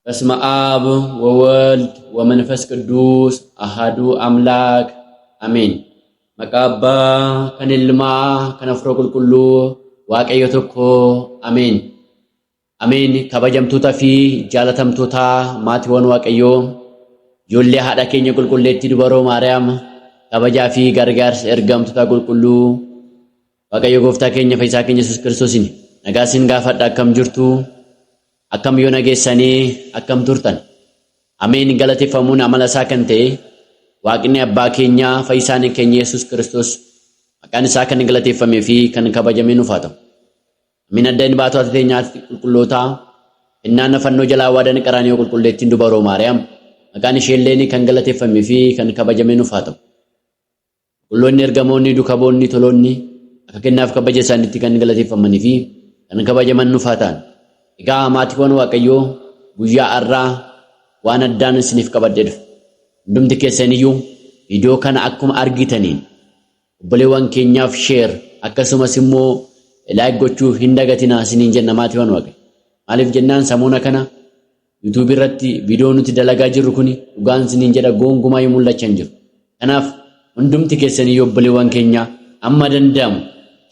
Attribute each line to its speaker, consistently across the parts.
Speaker 1: በስመ አብ ወወልድ ወመንፈስ ቅዱስ አሃዱ አምላክ አሜን። መቃባ ከንልማ ከነፍሮ ቁልቁሉ ዋቀዮ ቶኮ አሜን አሜን። ከበጀምቱታ ፊ ጃለተምቱታ ማቲወን ዋቀዮ ጆሌ ሃዳ ኬኛ ቁልቁሌቲ ዱበሮ ማርያም ከበጃ ፊ ጋርጋርስ ኤርጋምቱታ ቁልቁሉ ዋቀዮ ጎፍታ ኬኛ ፈይሳ ኬኛ ኢየሱስ ክርስቶስን ነጋሲን ጋፈዳ አከም ጅርቱ akkam yoo nageessanii akkam turtan ameen galateeffamuun amala isaa kan ta'e waaqni abbaa keenya fayyisaan keenya Yesuus Kiristoos maqaan isaa kan galateeffamee fi kan kabajamee nuuf haa ta'u. Ameen adda inni baatu ateenyaatti qulqullootaa innaan fannoo jalaa waadan qaraanii qulqulleettiin dubaroo Maariyaam maqaan isheellee kan galateeffamee fi kan kabajamee nuuf haa ta'u. Qulqulloonni ergamoonni dukaboonni toloonni akka kennaaf kabaja isaaniitti kan galateeffamanii fi kan kabajaman nuuf haa ta'an. Egaa maatiiwwan Waaqayyoo guyyaa har'aa waan addaan isiniif qabadheef hundumti keessaniyyuu viidiyoo kana akkuma argitaniin obboleewwan keenyaaf sheer akkasumas immoo laayik gochuu hin dagatinaa isiniin jenna maatiiwwan Waaqayyoo. Maaliif jennaan samuuna kana YouTube irratti viidiyoo nuti dalagaa jirru kuni dhugaan isiniin jedha goongumaa yoo mul'achaa hin jiru. Kanaaf hundumti keessaniyyuu obboleewwan keenya amma danda'amu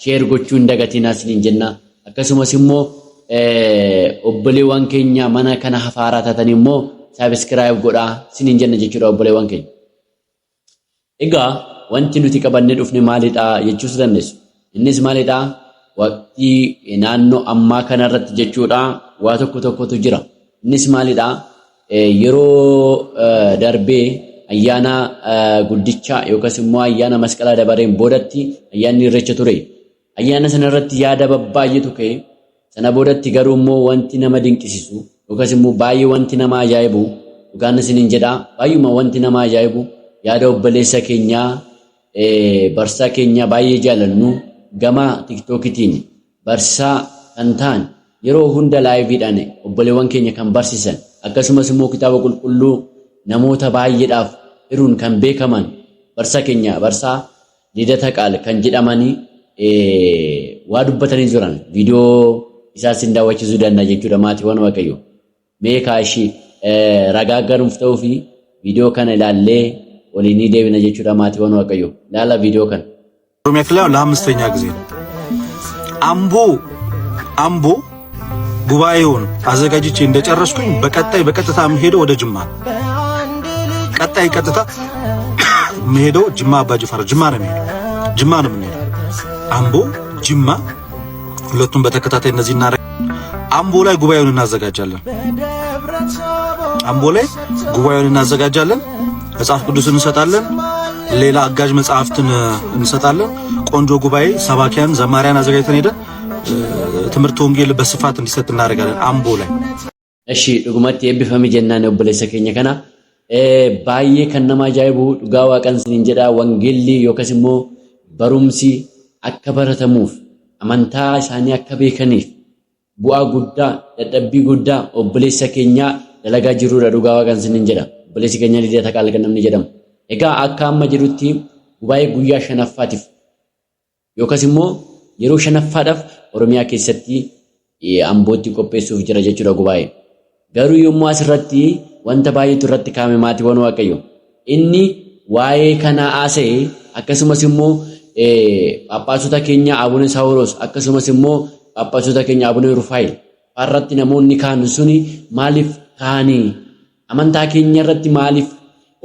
Speaker 1: sheer gochuu hin dagatinaa isiniin jenna. Akkasumas immoo obboleewwan keenya mana kana hafaaraa taatanii immoo saabskiraayib godhaa isiniin jenna jechuudha obboleewwan keenya. Egaa wanti nuti qabannee dhufne maalidha jechuus dandeessu. Innis maalidha? Waqtii naannoo ammaa kanarratti jechuudha waa tokkotu jira. Innis maalidha? Yeroo darbee ayyaana guddicha yookaas immoo ayyaana masqalaa dabareen boodatti ayyaanni irreecha ture. Ayyaana sanarratti yaada baay'eetu ka'e. Sana boodatti garuu immoo wanti nama dinqisiisu yookaas immoo baay'ee wanti nama ajaa'ibu dhugaan isiniin jedha baay'uma wanti nama ajaa'ibu yaada obboleessa keenyaa barsaa keenya baay'ee jaalannu gama TikTokitiin barsaa kan ta'an yeroo hunda laayiviidhaan obboleewwan keenya kan barsiisan akkasumas immoo kitaaba qulqulluu namoota baay'eedhaaf hiruun kan beekaman barsaa keenya barsaa Lidata Qaal kan jedhamanii waa dubbatanii jiran viidiyoo isaa sin daawwachiisuu danda'a jechuudha maatiiwwan Waaqayyoo. Mee kaashii ragaa garuuf ta'uu fi viidiyoo kana ilaallee waliin ni deebina jechuudha maatiiwwan Waaqayyoo. Ilaala viidiyoo kana.
Speaker 2: ኦሮሚያ ክልል ለአምስተኛ ጊዜ ነው አምቦ ጉባኤውን አዘጋጅቼ እንደጨረስኩኝ በቀጥታ የምሄደው ወደ ጅማ ነው። ቀጥታ የምሄደው ጅማ አባጅፋር ጅማ ነው የምሄደው። አምቦ ጅማ ሁለቱም በተከታታይ እነዚህ አምቦ ላይ ጉባኤውን እናዘጋጃለን። መጽሐፍ ቅዱስን እንሰጣለን። ሌላ አጋዥ መጽሐፍትን እንሰጣለን። ቆንጆ ጉባኤ ሰባኪያን ዘማሪያን አዘጋጅተን ሄደን ትምህርት ወንጌል በስፋት እንዲሰጥ እናደርጋለን አምቦ ላይ።
Speaker 1: እሺ ዱጉማት የብፈም ጀናነ obboleessa keenya kana baay'ee kan nama ajaa'ibu dhugaa waaqan siniin jedha wangeelli yookaas immoo barumsi akka baratamuuf amantaa isaanii akka beekaniif bu'aa guddaa dadhabbii guddaa obboleessa keenya dalagaa jiruudha dhugaa waaqan siniin jedha obboleessi keenya Lidata Qaal kan namni jedhamu. Egaa akka amma jedhutti gubaa'ee guyyaa shanaffaatiif yookaas immoo yeroo shanaffaadhaaf Oromiyaa keessatti Ambootti qopheessuuf jira jechuudha gubaa'ee. Garuu yommuu asirratti wanta baay'eetu irratti kaa'ame maatiiwwan Waaqayyoo. Inni waa'ee kana haasa'e akkasumas immoo Phaaphaasota keenya Abune Saawuros akkasumas immoo Phaaphaasota keenya Abune Rufaayil irratti namoonni kaan suni maaliif kaanii amantaa keenya irratti maaliif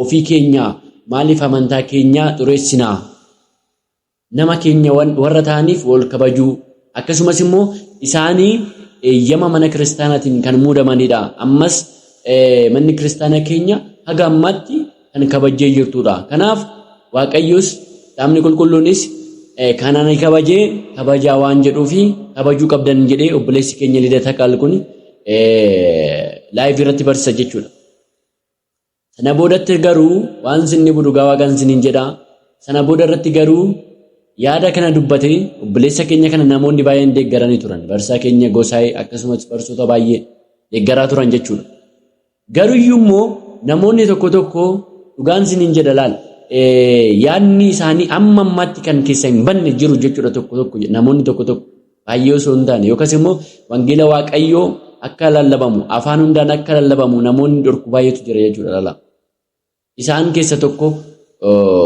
Speaker 1: ofii keenya maaliif amantaa keenya xureessinaa nama keenya warra ta'aniif wal kabajuu akkasumas immoo isaanii eeyyama mana kiristaanaatiin kan muudamanidha. Ammas manni kiristaana keenya haga ammaatti kan kabajee jirtudha. Kanaaf Waaqayyoos Kitaabni qulqulluunis kanaan kabajee kabajaa waan jedhuufi kabajuu qabdan jedhee obboleessi keenya Lidata Qaal kun laayivii irratti barsiisa jechuudha. Sana boodatti garuu waan sinni dhugaa waaqan siniin jedha. Sana booda irratti garuu yaada kana dubbatee obboleessa keenya kana namoonni baay'een deeggaranii turan. Barsaa keenya Gosaayee akkasumas barsoota baay'ee deeggaraa turan jechuudha. Garuu immoo namoonni tokko dhugaan siniin jedha laal. Yaadni isaanii amma ammaatti kan keessa hin banne jiru jechuudha tokko namoonni tokko baay'ee osoo hin taane yookaas immoo wangeela Waaqayyoo akka lallabamu afaan hundaan akka lallabamu namoonni dhorku baay'eetu jira jechuudha lala. Isaan keessa tokko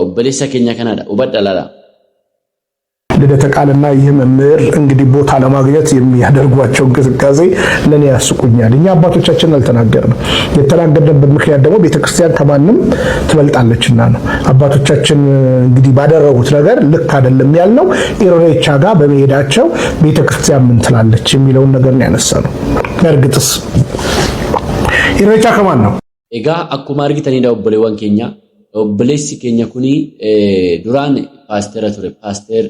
Speaker 1: obboleessa keenya kanaadha hubadha lala.
Speaker 3: ልደተ ቃልና ይህ መምህር እንግዲህ ቦታ ለማግኘት የሚያደርጓቸው እንቅስቃሴ ለኔ ያስቁኛል። እኛ አባቶቻችን አልተናገርንም። የተናገርንበት ምክንያት ደግሞ ቤተክርስቲያን ከማንም ትበልጣለችና ነው። አባቶቻችን እንግዲህ ባደረጉት ነገር ልክ አይደለም ያልነው ኢሬቻ ጋር በመሄዳቸው ቤተክርስቲያን ምን ትላለች የሚለውን ነገር ነው ያነሳነው። እርግጥስ ኢሬቻ ከማን ነው?
Speaker 1: ኤጋ አኩማ አርጊተኒ ዳውበሌዋን ኬኛ obboleessi keenya kuni duraan paastera ture paaster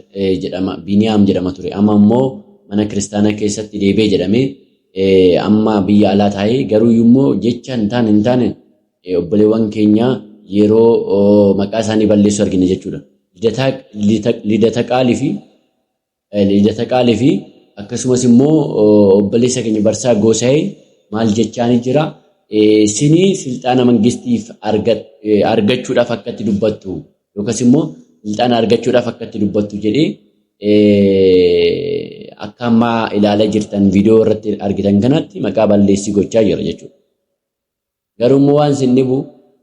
Speaker 1: jedhama Biniyaam jedhama ture amma immoo mana kiristaana keessatti deebee jedhame amma biyya alaa taa'ee garuu immoo jecha hin taane obboleewwan keenya yeroo maqaa isaanii balleessu argine jechuudha. Lidata qaalii fi akkasumas immoo obboleessa keenya Barsaa Goosaayee maal jechaani jira. Sini silxaana mangistiif argachuudhaaf akkatti dubbattu yookaas immoo silxaana argachuudhaaf akkatti dubbattu jedhee akka amma ilaalaa jirtan viidiyoo irratti argitan kanatti maqaa balleessii gochaa jira jechuudha. Garuu immoo waan isin dhibu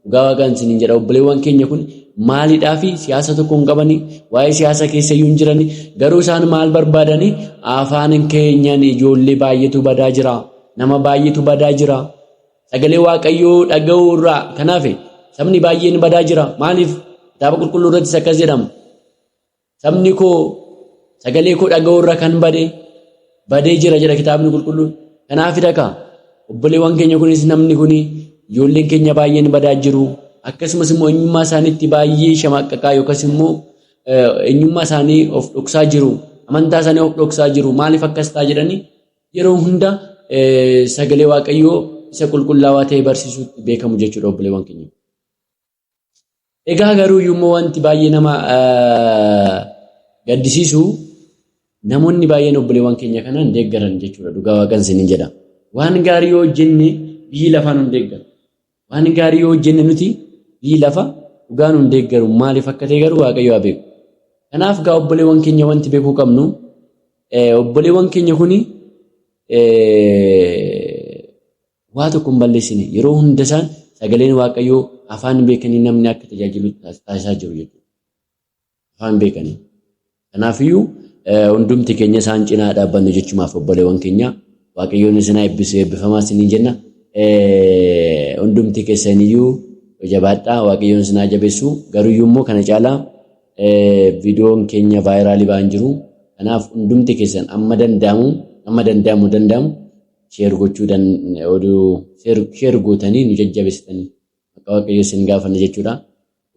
Speaker 1: dhugaa waaqaan isin jedha obboleewwan keenya kun maaliidhaaf siyaasa tokko hin qabani waa'ee siyaasa keessa iyyuu hin jirani garuu isaan maal barbaadani afaan keenyaan ijoollee baay'eetu badaa jira nama baay'eetu badaa jira. Sagalee waaqayyoo dhaga'uu irraa kanaaf sabni baay'een badaa jira maaliif kitaaba qulqulluu irratti akkas jedhama sabni koo sagalee koo dhaga'uu irraa kan badee jira jedha kitaabni qulqulluun kanaaf dhaka obboleewwan keenya kunis namni kuni ijoolleen keenya baay'een badaa jiru akkasumas immoo eenyummaa isaaniitti baay'ee shamaqqaqaa yookaas immoo eenyummaa isaanii of dhoksaa jiru amantaa isaanii of dhoksaa jiru maaliif akkas ta'a jedhanii yeroo hunda sagalee waaqayyoo isa qulqullaawaa ta'e barsiisuutti beekamu jechuudha obboleewwan keenya. Egaa garuu immoo wanti baay'ee nama gaddisiisu namoonni baay'een obboleewwan keenya kanaan deeggaran jechuudha dhugaa waaqan isiniin jedha. Waan gaarii yoo hojjenne biyyi lafaa nu deeggaru. Waan gaarii yoo hojjenne nuti biyyi lafa dhugaa nu deeggaru maaliif akka ta'e garuu waaqayyo haa beeku. Kanaaf gaa obboleewwan keenya wanti beekuu qabnu obboleewwan keenya kuni waa tokko hin balleessine yeroo hunda isaan sagaleen waaqayyoo afaan beekanii namni akka tajaajilu taasisaa jiru jechuudha. Afaan beekanii. Kanaafiyyuu hundumti keenya isaan cinaa dhaabbannu jechumaaf obboleewwan keenya waaqayyoon isin eebbisu eebbifamaa isiniin jenna. Hundumti keessaniyyuu jabaadhaa waaqayyoon isin jabeessu garuu immoo kana caalaa viidiyoon keenya vaayiraalii ba'an jiru. Kanaaf hundumti keessan amma danda'amu sheer gochuu sheer gootanii nu jajjabeessitanii akka waaqayyo isin gaafanne jechuudha.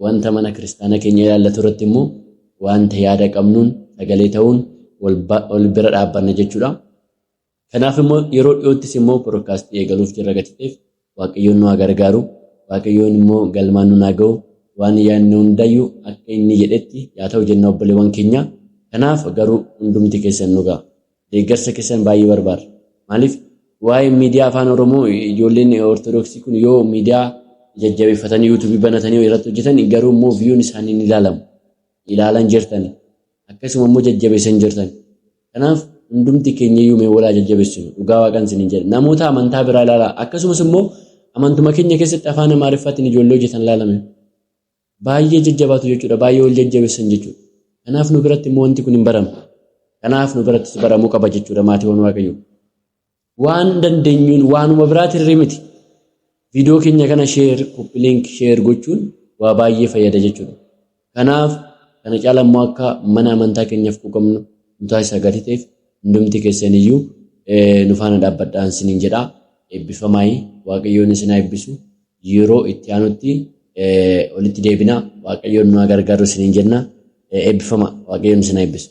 Speaker 1: Wanta mana kiristaana keenya ilaallatu irratti immoo wanta yaada qabnuun sagalee ta'uun wal bira dhaabbanna jechuudha. Kanaaf immoo yeroo dhiyoottis immoo podkaastii eegaluuf jirra gatiteef waaqayyoon nu gargaaru waaqayyoon immoo galmaan nu ga'u waan yaadne hundayyuu akka inni jedhetti yaa ta'u jenna obboleewwan keenya. Kanaaf garuu hundumti keessan nu ga'a. Deeggarsa keessan baay'ee barbaada. Maaliif waa'ee miidiyaa afaan Oromoo ijoolleen Ortodoksii kun yoo miidiyaa jajjabeeffatanii yuutuubii banatanii irratti hojjetan garuu immoo viyuun isaanii ni ilaalan jirtan akkasuma immoo jajjabeessan jirtan. Kanaaf hundumti keenya iyyuu mee walaa jajjabeessinu dhugaa waaqan isiniin jedha. Namoota amantaa biraa ilaalaa akkasumas immoo amantuma keenya keessatti afaan Amaariffaatiin ijoollee hojjetan ilaalame baay'ee jajjabaatu jechuudha baay'ee wal jajjabeessan jechuudha. Kanaaf nu biratti immoo wanti kun hin baramu. Kanaaf nu biratti baramuu qaba jechuudha maatiiwwan waaqayyoo. Waan dandeenyuun waanuma biraatirri miti. Viidiyoo keenya kana link sheer gochuun waa baay'ee fayyada jechuudha. Kanaaf kana caalaa immoo akka mana amantaa keenyaaf quuqamnu nu taasisaa gadi ta'eef hundumti keessaniyyuu nu faana dhaabbadhaan isiniin jedha. Eebbifamaa waaqayyoon isin eebbisu yeroo itti aanutti olitti deebina waaqayyoon nu gargaaru isiniin jenna. Eebbifama waaqayyoon isin eebbisu.